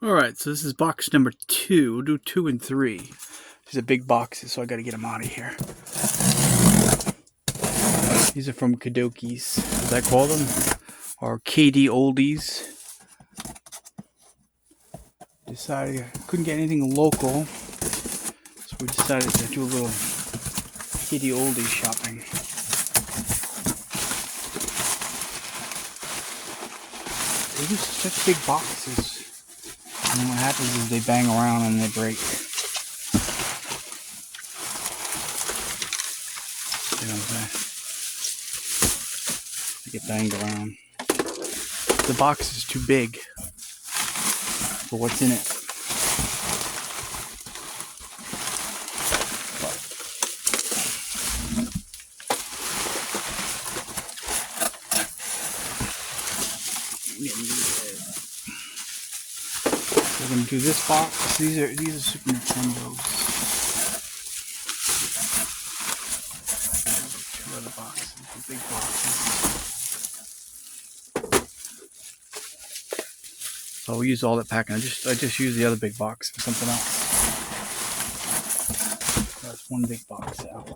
Alright, so this is box number 2. We'll do 2 and 3. These are big boxes, so I gotta get them out of here. These are from Kadoki's, as I call them, or KDOldies. Decided I couldn't get anything local, so we decided to do a little KDOldies shopping. They're just such big boxes. And what happens is they bang around and they break. You know what I'm saying? They get banged around. The box is too big for what's in it. We're going to do this box. These are Super Nintendos. Two other boxes, the big boxes. So I'll use all that packing. I just use the other big box for something else. That's one big box out.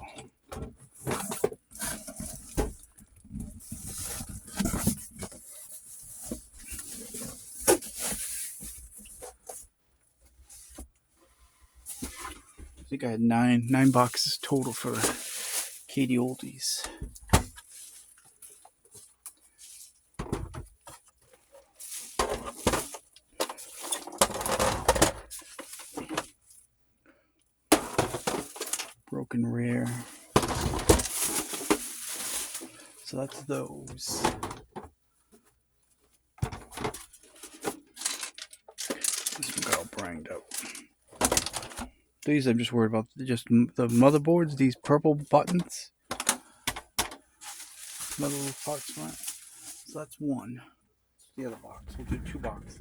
I think I had nine boxes total for KDOldies. Broken Rare. So that's those. This one got all branged out. These I'm just worried about just the motherboards, these purple buttons. Little parts on it. So that's one. The other box. We'll do 2 boxes.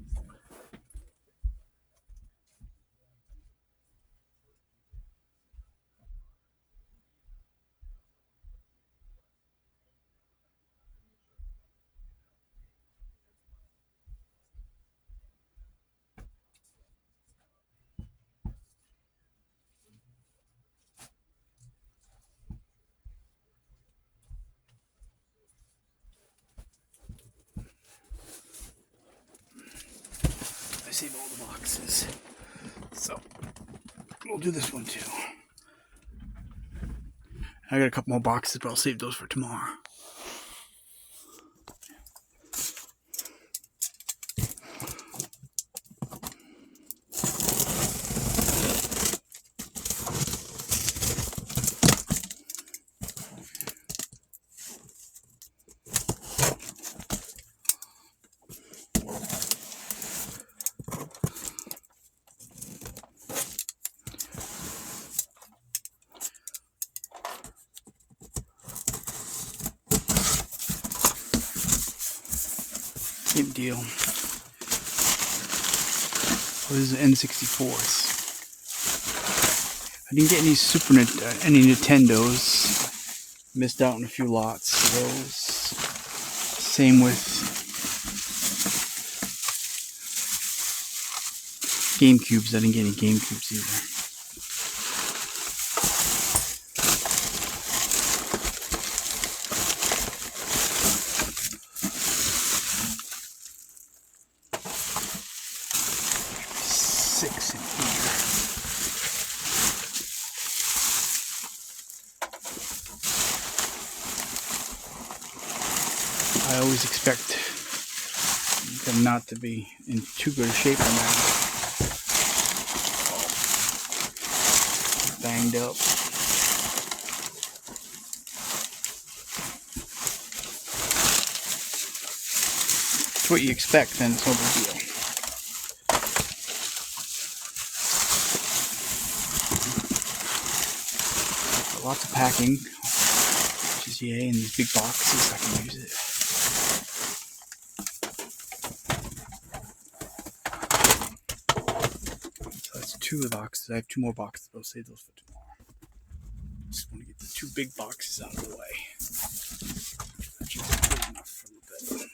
I saved all the boxes. So we'll do this one too. I got a couple more boxes, but I'll save those for tomorrow. Same deal. Oh, this is N64s. I didn't get any any Nintendos. Missed out on a few lots of those. Same with GameCubes. I didn't get any GameCubes either. Six in here. I always expect them not to be in too good a shape on that. Banged up. It's what you expect, then it's no big deal. Lots of packing, which is yay, in these big boxes I can use it. So that's 2 of the boxes. I have 2 more boxes, but I'll save those for tomorrow. Just want to get the 2 big boxes out of the way. That should be good enough for a little bit.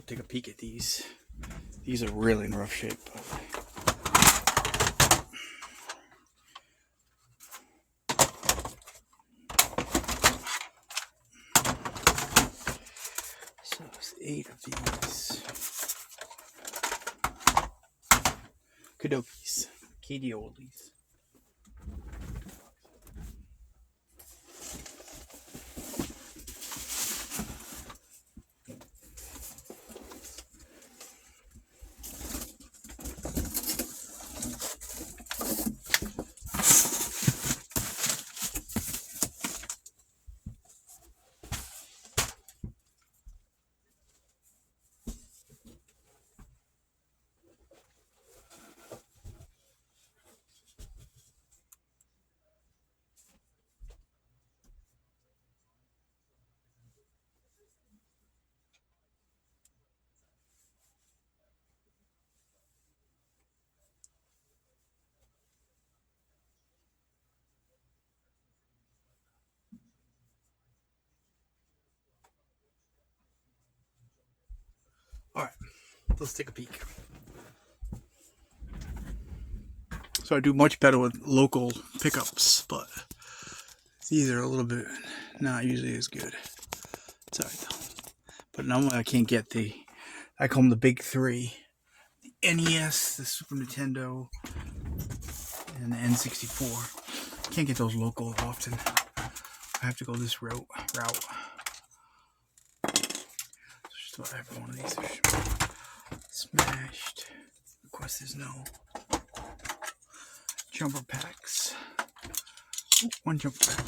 we'll take a peek at these. These are really in rough shape. So there's 8 of these. Kadokies. DKOldies. Alright, let's take a peek. So I do much better with local pickups, but these are a little bit not usually as good. Sorry though. But now I can't get I call them the big 3. The NES, the Super Nintendo, and the N64. Can't get those local often. I have to go this route. Just about every one of these are smashed. Of course, there's no jumper packs. One jumper pack.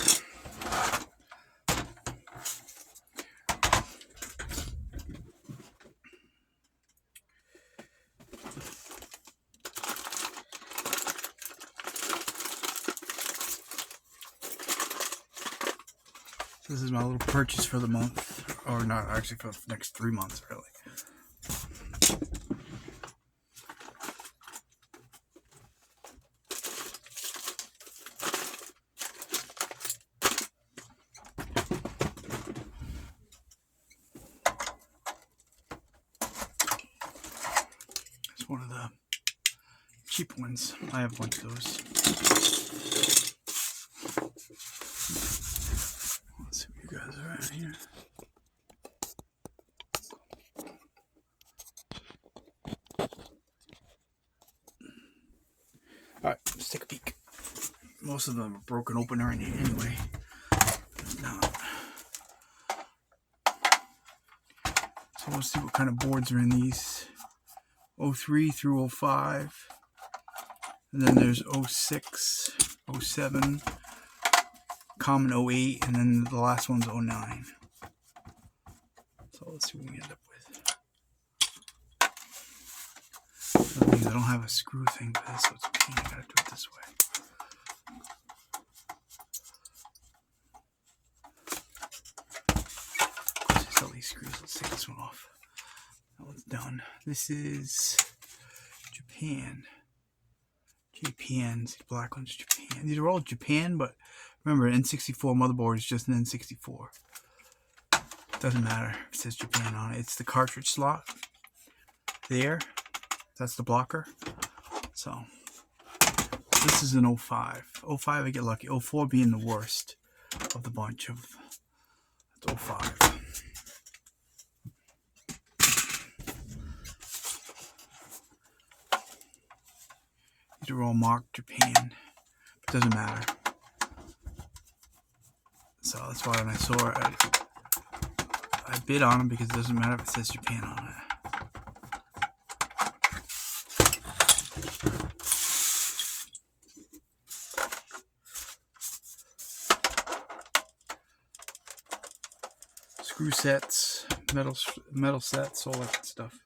This is my little purchase for the month, or not actually for the next 3 months, really. It's one of the cheap ones. I have a bunch of those. Let's see what you guys are at here. Alright, let's take a peek. Most of them are broken open already anyway. Not. So let's see what kind of boards are in these. 03 through 05. And then there's 06, 07, common 08, and then the last one's 09. So let's see what we end up with. I don't have a screw thing for this, so it's a pain. I gotta do it this way. Just all these screws. Let's take this one off. That one's done. This is Japan. JPN. These black ones, Japan. These are all Japan, but remember, N64 motherboard is just an N64. Doesn't matter if it says Japan on it. It's the cartridge slot. There. That's the blocker. So, this is an 05. 05 I get lucky. 04 being the worst of the bunch of. That's 05. These are all marked Japan. It doesn't matter. So that's why when I saw it, I bid on them because it doesn't matter if it says Japan on it. Screw sets, metal sets, all that good stuff.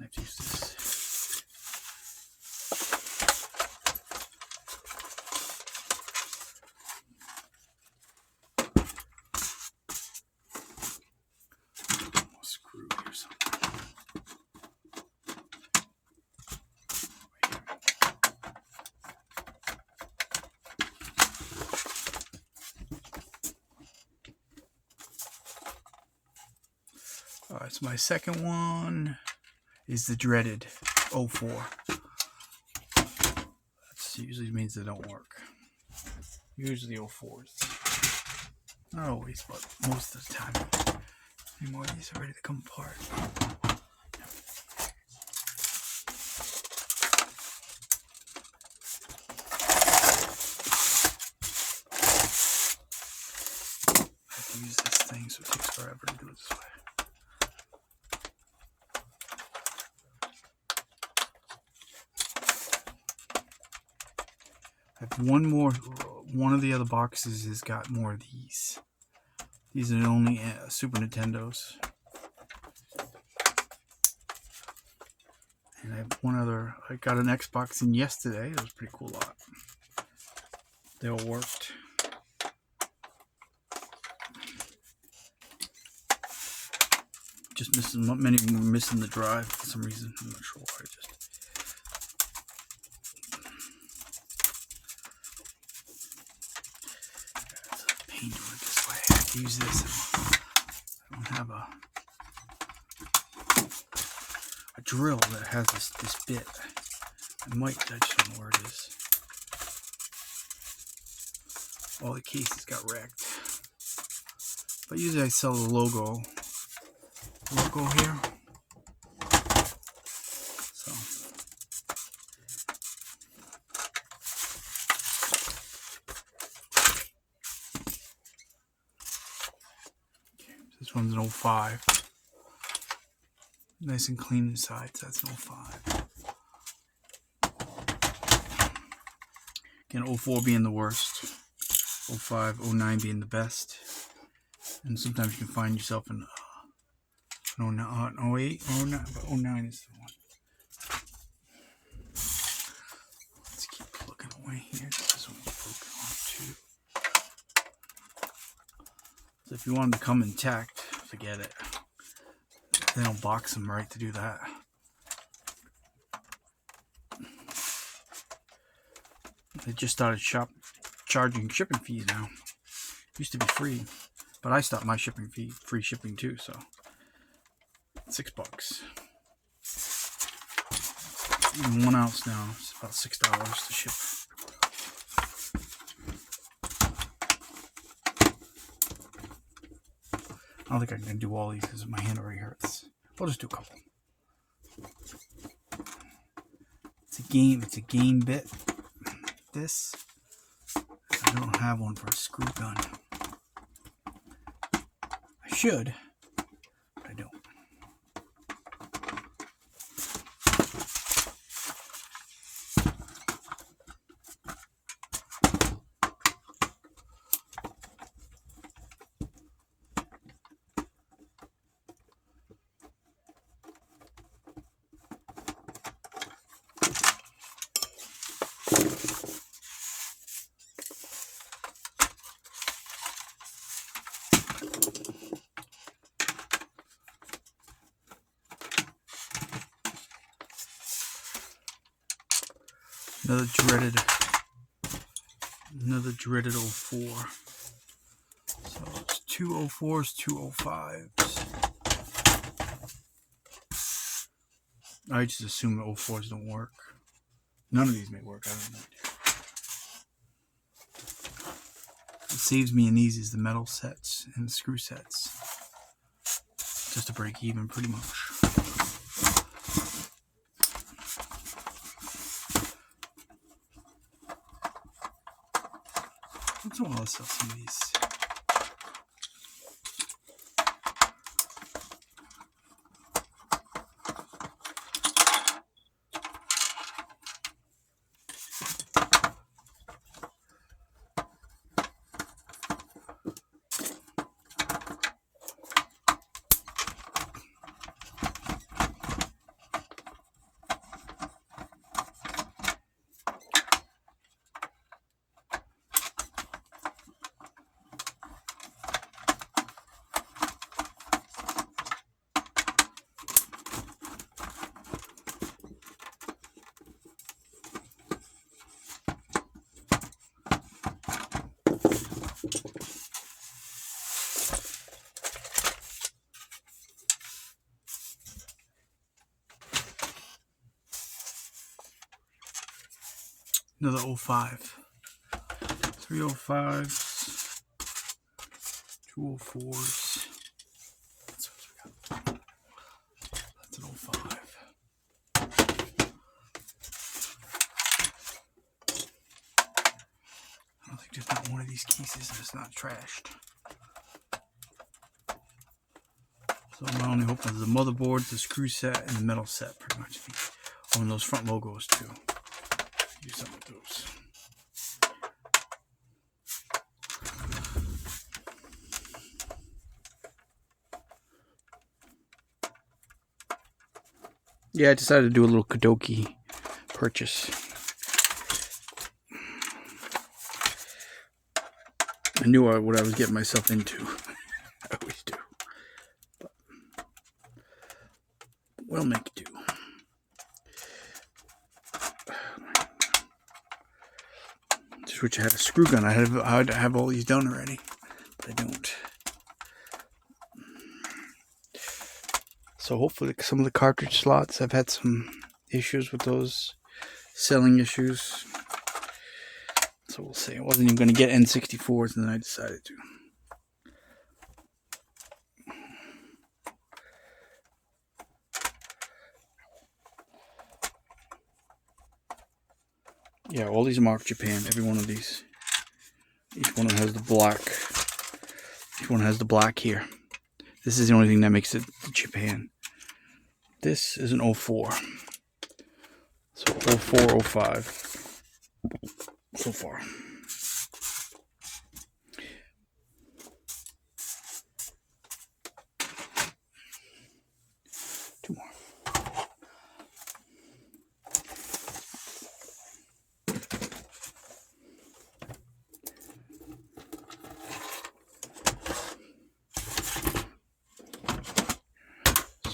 I have to use this. Screw or something. Alright, so my second one is the dreaded 04. That usually means they don't work. Usually 04s. Not always, but most of the time. Any more of these are ready to come apart. I have to use this thing, so it takes forever to do it this way. I have one more. One of the other boxes has got more of these. These are the only Super Nintendos. And I have one other. I got an Xbox in yesterday. It was a pretty cool lot. They all worked. Just missing, many of them were missing the drive for some reason. I'm not sure why. It's a pain doing it this way. I have to use this. I don't have a drill that has this bit. I might, I just don't know where it is. All the cases got wrecked. But usually I sell the logo here. So okay, this one's an 05. Nice and clean inside, so that's an 05. Again, 04 being the worst, 05, 09 being the best. And sometimes you can find yourself in 08, 09, but 09 is the one. Let's keep plugging away here. This one's broken off too. So if you want them to come intact, forget it. They don't box them right to do that. They just started charging shipping fees now. Used to be free, but I stopped my shipping fee, free shipping too. So $6. Even 1 ounce now. It's about $6 to ship. I don't think I can do all these because my hand already hurts. I'll just do a couple. It's a game. It's a game bit. This. I don't have one for a screw gun. I should, but I don't. Another dreaded 04. So it's 2 04s, 2 05s. I just assume the 04s don't work. None of these may work. I don't know. What saves me in these is the metal sets and the screw sets. Just to break even, pretty much. Looks like I'll sell some of these. Another 05. 305s. 204s. That's an 05. I don't think there's not one of these cases that's not trashed. So I'm only hoping the motherboard, the screw set, and the metal set pretty much. Oh, and those front logos too. Use some of those. Yeah, I decided to do a little Kadoki purchase. I knew what I was getting myself into. I always do. But we'll make do. Just wish I had a screw gun. I'd have all these done already, but I don't. So hopefully some of the cartridge slots, I've had some issues with those, selling issues. So we'll see. I wasn't even going to get N64s, and then I decided to. Yeah, all these are marked Japan. Every one of these. Each one has the black. Each one has the black here. This is the only thing that makes it Japan. This is an 04. So 04, 05. So far. Two more.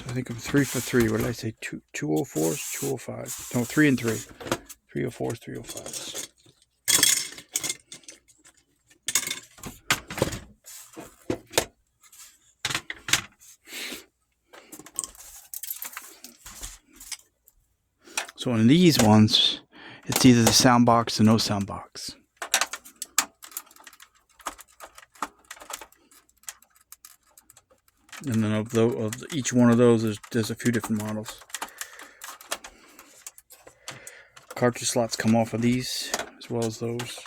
I think I'm 3 for 3. What did I say? 204s, 205s. No, 3 and 3. 304s, 305s. So in these ones, it's either the sound box or no sound box. And then of each one of those, there's a few different models. Cartridge slots come off of these, as well as those.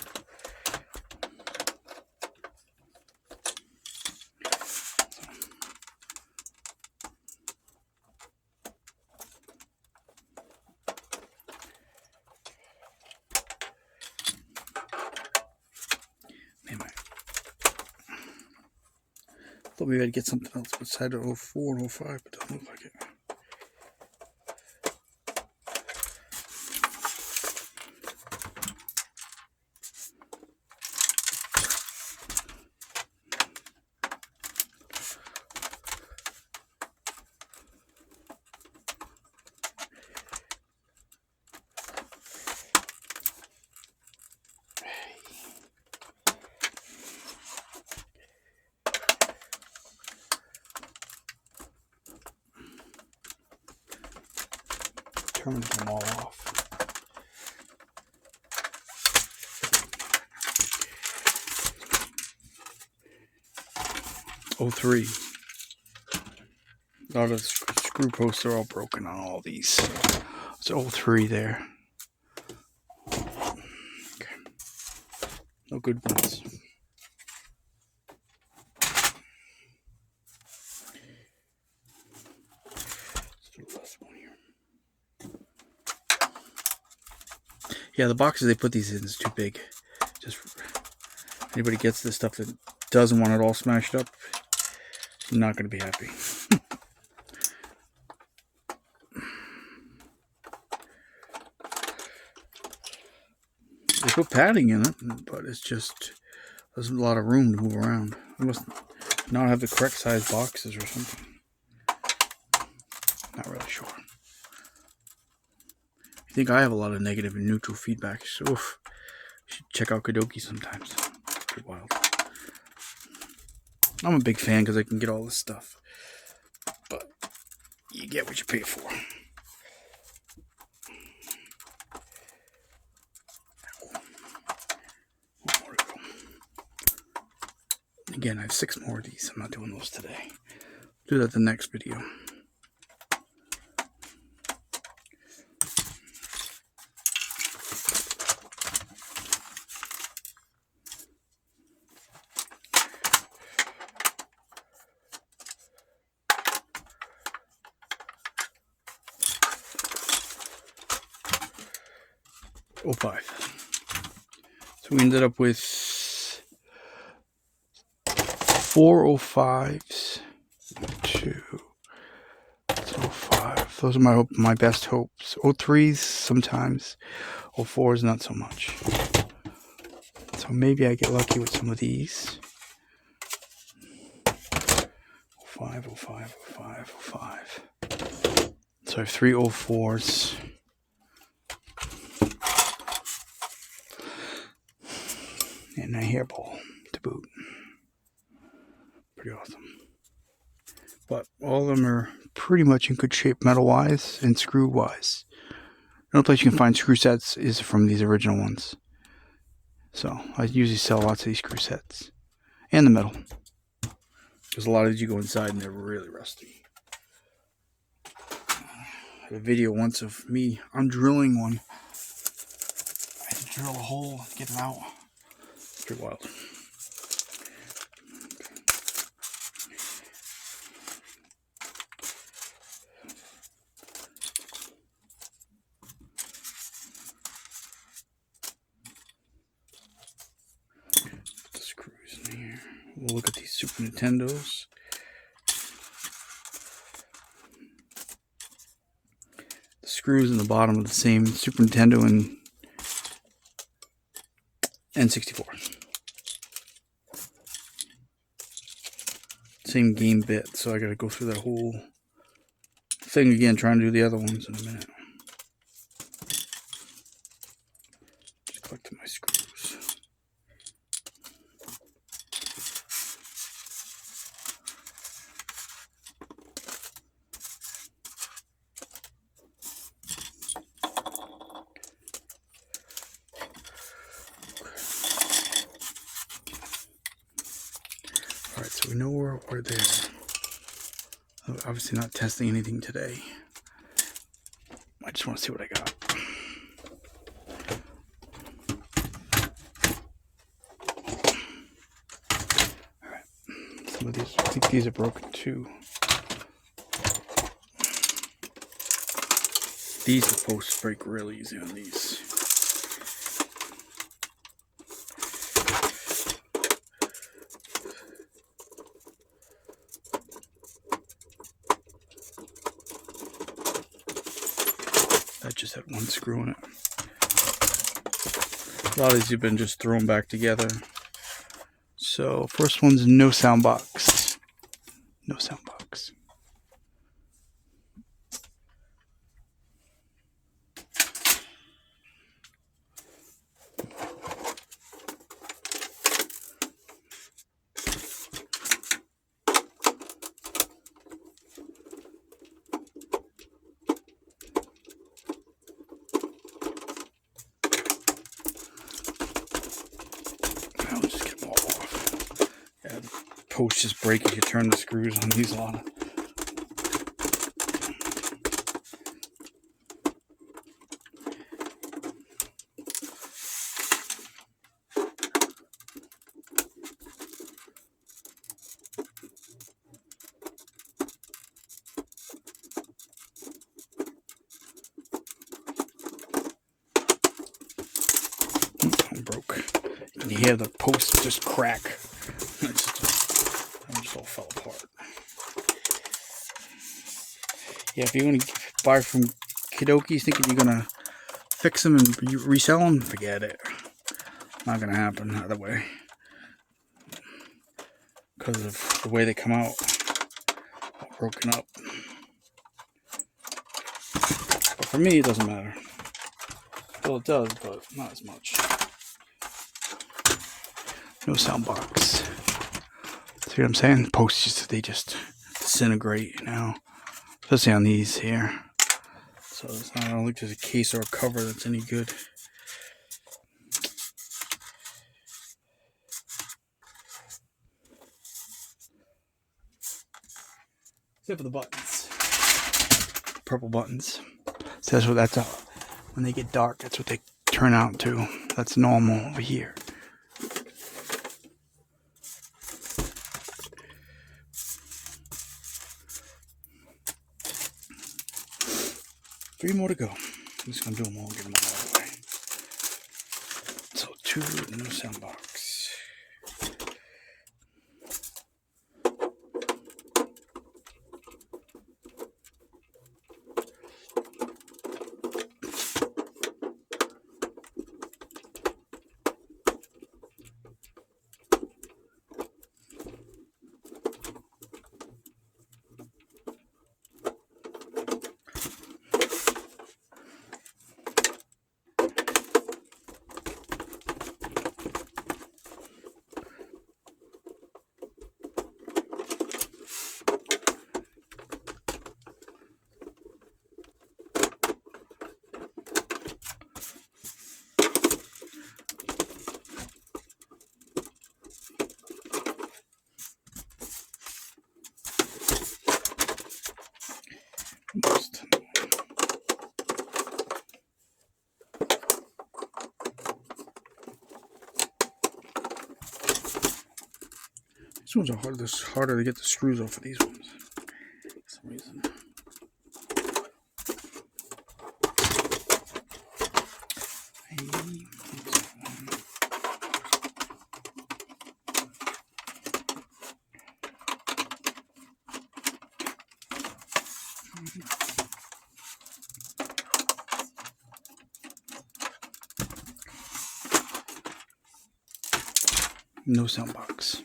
Thought maybe I'd get something else beside the 04 and 05, but doesn't look like it. Turning them all off. '03. A lot of the screw posts are all broken on all these. It's '03 there. Okay. No good ones. Yeah, the boxes they put these in is too big. Just anybody gets this stuff that doesn't want it all smashed up, you're not going to be happy. They put padding in it, but it's just there's a lot of room to move around. I must not have the correct size boxes or something. Not really sure. I think I have a lot of negative and neutral feedback, so you should check out Kadoki sometimes. It's pretty wild. I'm a big fan because I can get all this stuff, but you get what you pay for. Again, I have 6 more of these. I'm not doing those today. Do that the next video. '05. So we ended up with 4 '05s, 2. That's '05. Those are my best hopes. '03s sometimes. '04s not so much. So maybe I get lucky with some of these. '05, '05, '05, '05. So I have 3 '04s. And a hairball to boot. Pretty awesome. But all of them are pretty much in good shape metal-wise and screw-wise. The only place you can find screw sets is from these original ones. So I usually sell lots of these screw sets. And the metal. Because a lot of these you go inside and they're really rusty. I had a video once of me undrilling one. I had to drill a hole, get it out. It's pretty wild. Put the screws in here. We'll look at these Super Nintendos. The screws in the bottom of the same Super Nintendo and N64. Same game bit, so I gotta go through that whole thing again, trying to do the other ones in a minute. Just collecting my screws. Alright, so we know we're there. Obviously not testing anything today. I just want to see what I got. Alright. Some of these, I think these are broken too. These posts break really easy on these. That just had one screw in it. A lot of these have been just thrown back together. So first one's no sound box. No sound box. Posts just break if you turn the screws on these a lot. One broke. You hear the post just crack. Just all fell apart. Yeah, if you're going to buy from Kidoki's thinking you're going to fix them and resell them, forget it. Not going to happen either way. Because of the way they come out. All broken up. But for me, it doesn't matter. Well, it does, but not as much. No sound box. See what I'm saying? Posts, they just disintegrate now. Especially on these here. So I don't think there's a case or a cover that's any good. except for the buttons, purple buttons. So that's when they get dark, that's what they turn out to. That's normal over here. Three more to go. I'm just gonna do them all, get them all out of the way. So 2 new sound box. Almost. These ones are harder to get the screws off of these ones for some reason. No sound box.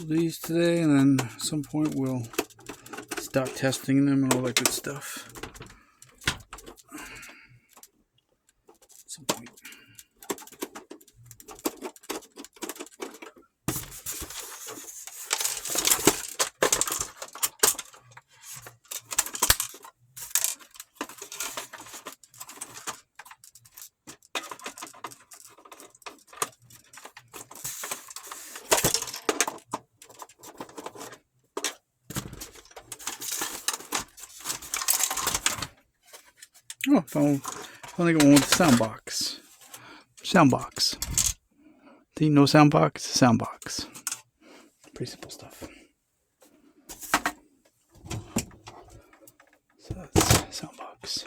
These today, and then at some point we'll start testing them and all that good stuff. At some point. Oh, finally got one with the sound box. Sound box. Didn't know sound box? Sound box. Pretty simple stuff. So that's sound box.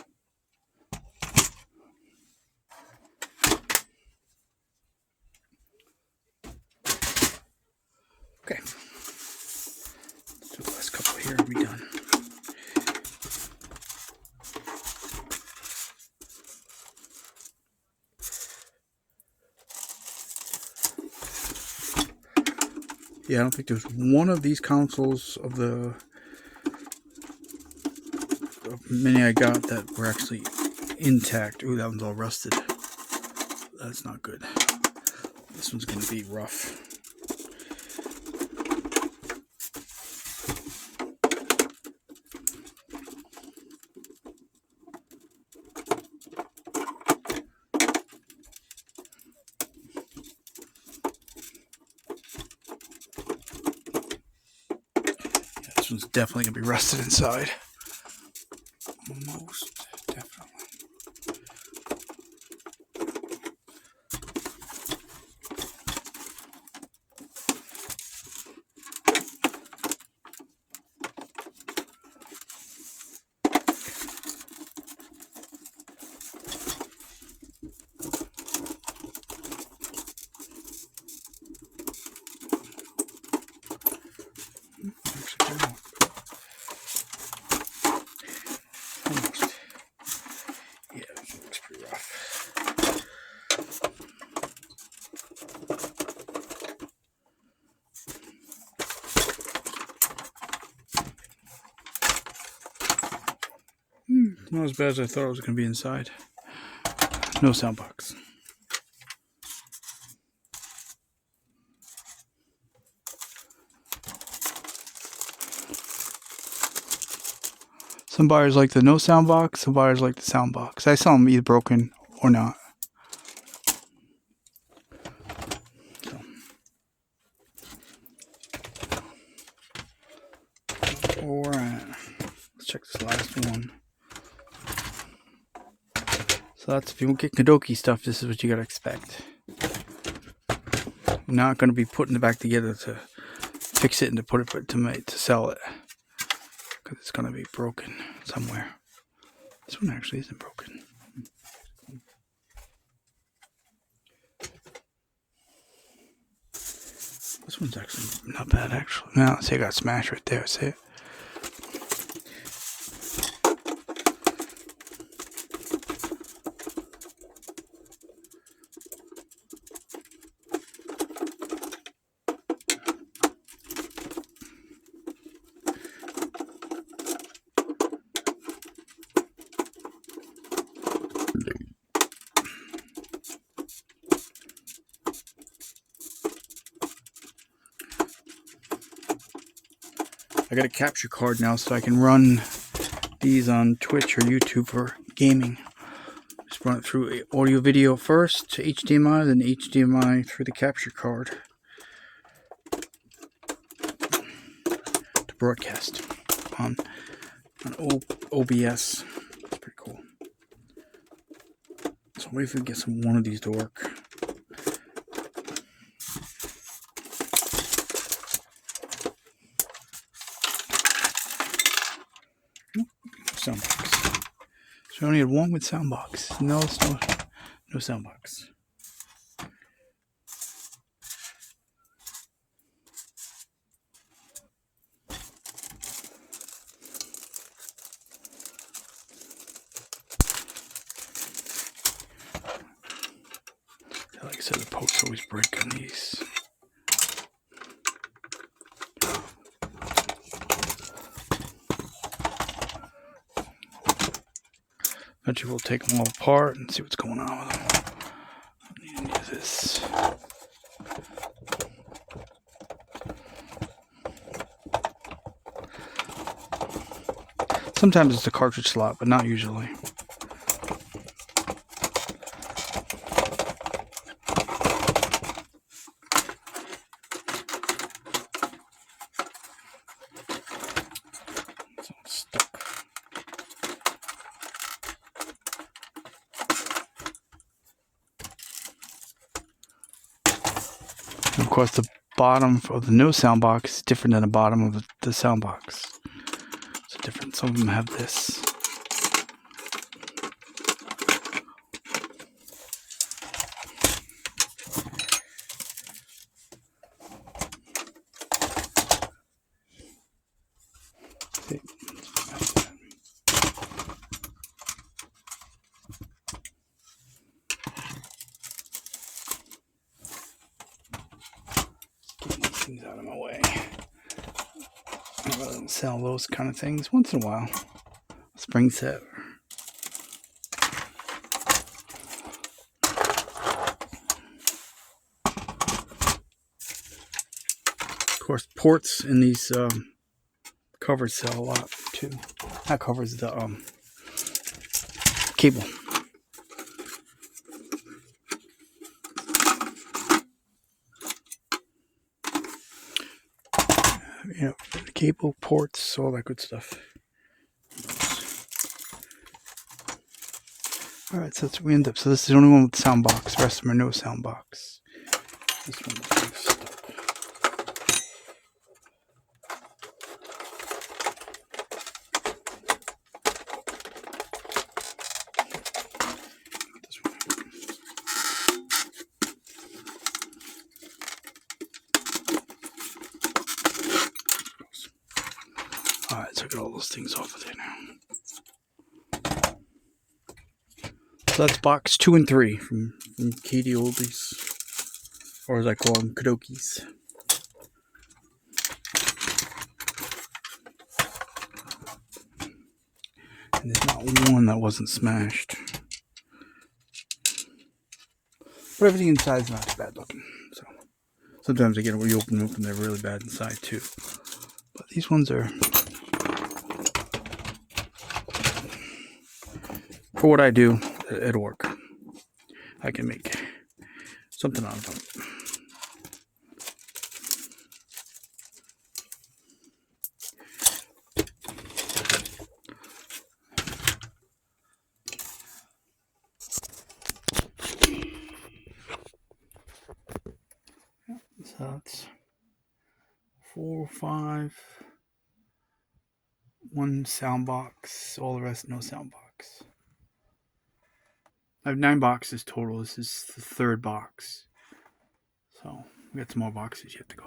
Okay. Let's do the last couple here and be done. Yeah, I don't think there's one of these consoles of the many I got that were actually intact. Ooh, that one's all rusted. That's not good. This one's going to be rough. This one's definitely going to be rusted inside. Most definitely. Not as bad as I thought it was going to be inside. No sound box. Some buyers like the no sound box, some buyers like the sound box. I sell them either broken or not. So. Alright. Let's check this last one. So that's, if you get Kadoki stuff, this is what you gotta expect. I'm not gonna be putting it back together to fix it and to put it to sell it. Because it's gonna be broken somewhere. This one actually isn't broken. This one's actually not bad, actually. No, see, I got smashed right there. See it? I got a capture card now so I can run these on Twitch or YouTube for gaming. Just run it through audio video first to HDMI, then HDMI through the capture card to broadcast on OBS. That's pretty cool. So wait if we get one of these to work. Soundbox. So I only had one with soundbox. No soundbox. Like I said, the posts always break on these. Eventually we'll take them all apart and see what's going on with them. I need to use this. Sometimes it's a cartridge slot, but not usually. Of course, the bottom of the no sound box is different than the bottom of the sound box. It's different. Some of them have this. Things out of my way. I'd rather sell those kind of things once in a while. Spring set. Of course, ports in these covers sell a lot too. That covers the cable. You know, the cable, ports, all that good stuff. Alright, so that's what we end up. So this is the only one with sound box. The rest of them are no sound box. This one is stuck. This one. Alright, so I got all those things off of there now. So that's box 2 and 3 from DKOldies, or as I call them, Kadokies. And there's not one that wasn't smashed. But everything inside is not too bad looking. So sometimes I get where you open them up and they're really bad inside too. But these ones are, for what I do, it'll work. I can make something out of them. So that's 4, 5, 1 sound box, all the rest no sound box. I have 9 boxes total. This is the 3rd box. So we got some more boxes yet to go.